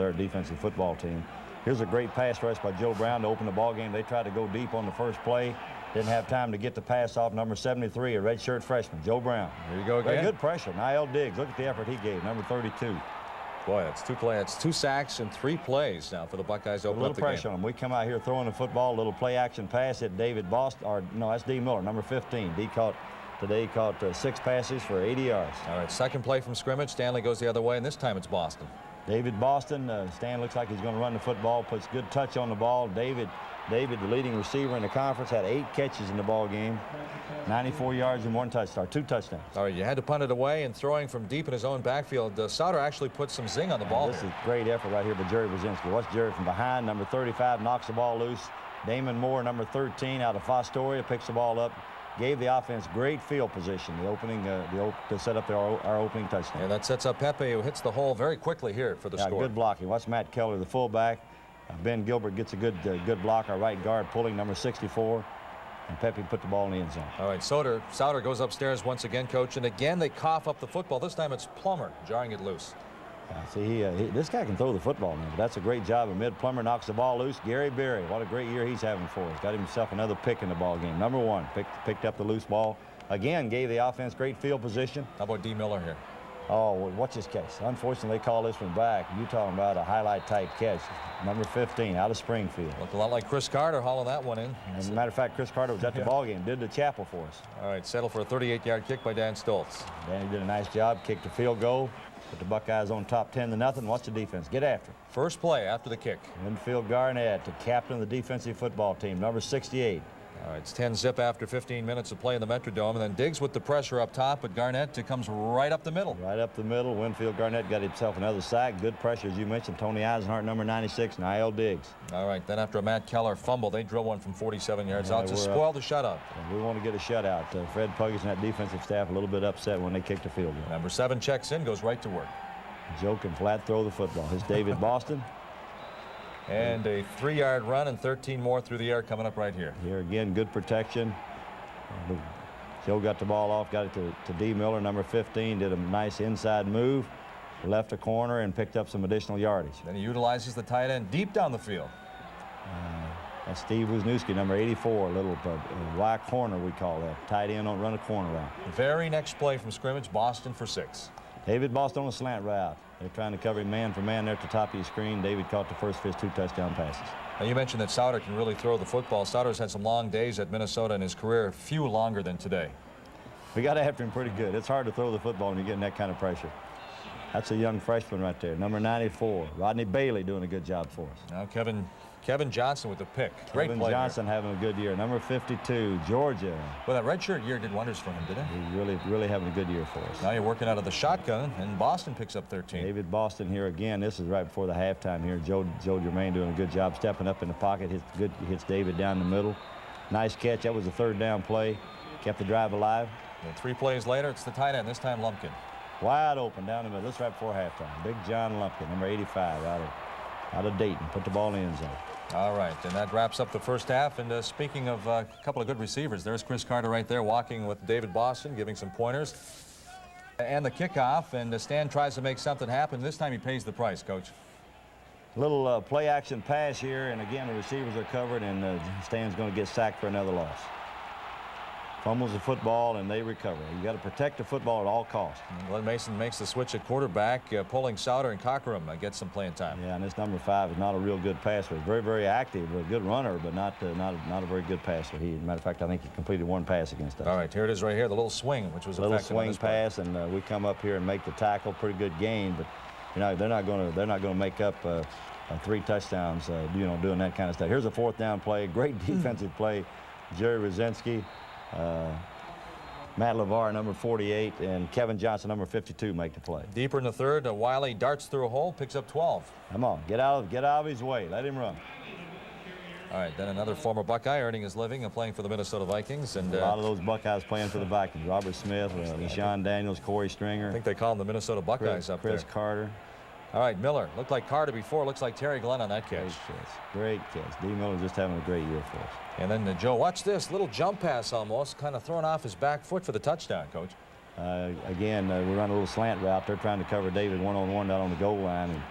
their defensive football team. Here's a great pass rush by Joe Brown to open the ball game. They tried to go deep on the first play. Didn't have time to get the pass off. Number 73, a redshirt freshman, Joe Brown. There you go again. Very good pressure. Niall Diggs, look at the effort he gave, number 32. Boy, that's 2 sacks and 3 plays now for the Buckeyes to open up the game. A little pressure on them. We come out here throwing the football, a little play action pass at David Boston, or no, that's D. Miller, number 15. He caught 6 passes for 80 yards. All right, second play from scrimmage. Stanley goes the other way, and this time it's Boston. David Boston, Stan looks like he's going to run the football, puts good touch on the ball. David, the leading receiver in the conference, had 8 catches in the ball game, 94 yards and 1 touchdown, 2 touchdowns. All right, you had to punt it away, and throwing from deep in his own backfield, Sauter actually put some zing on the ball. This is great effort right here by Jerry Brzezinski. Watch Jerry from behind. Number 35 knocks the ball loose. Damon Moore, number 13, out of Fostoria, picks the ball up. Gave the offense great field position, to set up our opening touchdown. And that sets up Pepe, who hits the hole very quickly here for the score. Good blocking. Watch Matt Keller, the fullback. Ben Gilbert gets a good block. Our right guard pulling, number 64. And Pepe put the ball in the end zone. All right, Sauter goes upstairs once again, coach. And again, they cough up the football. This time it's Plummer jarring it loose. See, this guy can throw the football, man. But that's a great job of mid. Plummer knocks the ball loose. Gary Berry, what a great year he's having for us. Got himself another pick in the ball game. Number 1, picked up the loose ball. Again, gave the offense great field position. How about D. Miller here? Oh, watch this catch. Unfortunately, they call this one back. You talking about a highlight-type catch. Number 15, out of Springfield. Looked a lot like Chris Carter hauling that one in. As a matter of fact, Chris Carter was at the ball game, did the chapel for us. All right, settle for a 38-yard kick by Dan Stoltz. Danny did a nice job, kicked a field goal. Put the Buckeyes on top 10-0. Watch the defense. Get after it. First play after the kick. Winfield Garnett, the captain of the defensive football team, number 68. All right, it's 10-zip after 15 minutes of play in the Metrodome, and then Diggs with the pressure up top, but Garnett comes right up the middle. Right up the middle. Winfield Garnett got himself another sack. Good pressure, as you mentioned. Tony Eisenhart, number 96, Niall Diggs. All right, then after a Matt Keller fumble, they drill one from 47 yards out to spoil the shutout. We want to get a shutout. Fred Puggis and that defensive staff a little bit upset when they kicked the field goal. Number 7 checks in, goes right to work. Joe can flat throw the football. It's David Boston. And a 3-yard run and 13 more through the air coming up right here. Here again, good protection. Joe got the ball off, got it to D. Miller, number 15, did a nice inside move, left a corner and picked up some additional yardage. Then he utilizes the tight end deep down the field. That's Steve Wisniewski, number 84, a little Y corner we call that. Tight end don't run a corner route. Very next play from scrimmage, Boston for 6. David Boston on a slant route. They're trying to cover him man for man there at the top of your screen. David caught the first of his 2 touchdown passes. Now, you mentioned that Sauter can really throw the football. Sauter's had some long days at Minnesota in his career, few longer than today. We got after him pretty good. It's hard to throw the football when you're getting that kind of pressure. That's a young freshman right there, number 94. Rodney Bailey doing a good job for us. Now Kevin Johnson with the pick. Great Kevin play Johnson having a good year. Number 52, Georgia. Well, that redshirt year did wonders for him, didn't it? He's really having a good year for us. Now you're working out of the shotgun, and Boston picks up 13. David Boston here again. This is right before the halftime here. Joe Germain doing a good job stepping up in the pocket. Hits David down the middle. Nice catch. That was a 3rd down play. Kept the drive alive. And 3 plays later, it's the tight end, this time Lumpkin. Wide open down the middle. This right before halftime. Big John Lumpkin, number 85, out of Dayton. Put the ball in the end zone. All right, and that wraps up the first half. And speaking of a couple of good receivers, there's Chris Carter right there walking with David Boston, giving some pointers. And the kickoff, and Stan tries to make something happen. This time he pays the price, Coach. Little play action pass here, and again the receivers are covered, and Stan's going to get sacked for another loss. Fumbles the football, and they recover. You got to protect the football at all costs. And Glenn Mason makes the switch at quarterback, pulling Sauter, and Cockrum gets some playing time. Yeah, and this number 5 is not a real good passer. He's very, very active, a good runner, but not a very good passer. Matter of fact, I think he completed 1 pass against us. All right, here it is right here, the little swing, which was a little swing pass, and we come up here and make the tackle. Pretty good gain, but they're not going to make up 3 touchdowns, doing that kind of stuff. Here's a 4th down play, great defensive play. Jerry Rosinski. Matt LeVar, number 48, and Kevin Johnson, number 52, make the play. Deeper in the 3rd, Wiley darts through a hole, picks up 12. Come on, get out of his way. Let him run. All right, then another former Buckeye earning his living and playing for the Minnesota Vikings. And a lot of those Buckeyes playing for the Vikings. Robert Smith, LaShawn Daniels, Corey Stringer. I think they call them the Minnesota Buckeyes up there. Chris Carter. All right, Miller. Looked like Carter before. Looks like Terry Glenn on that catch. Great catch. D. Miller just having a great year for us. And then Joe, watch this. Little jump pass almost, kind of throwing off his back foot for the touchdown, Coach. Again, we run a little slant route. They're trying to cover David one-on-one down on the goal line. And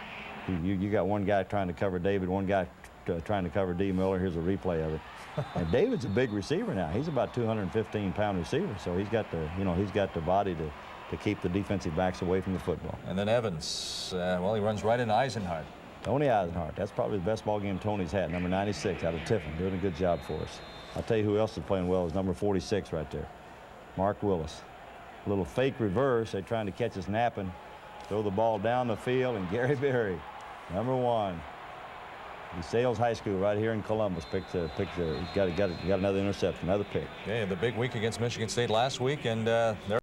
You got one guy trying to cover David, one guy trying to cover D. Miller. Here's a replay of it. And David's a big receiver now. He's about 215-pound receiver, so he's got the body to keep the defensive backs away from the football. And then Evans, well, he runs right into Eisenhart. Tony Eisenhart. That's probably the best ball game Tony's had. Number 96 out of Tiffin, doing a good job for us. I'll tell you who else is playing well is number 46 right there, Mark Willis. A little fake reverse. They're trying to catch us napping. Throw the ball down the field, and Gary Berry, number 1. DeSales High School right here in Columbus he's got another interception, another pick. Yeah, the big week against Michigan State last week, and they're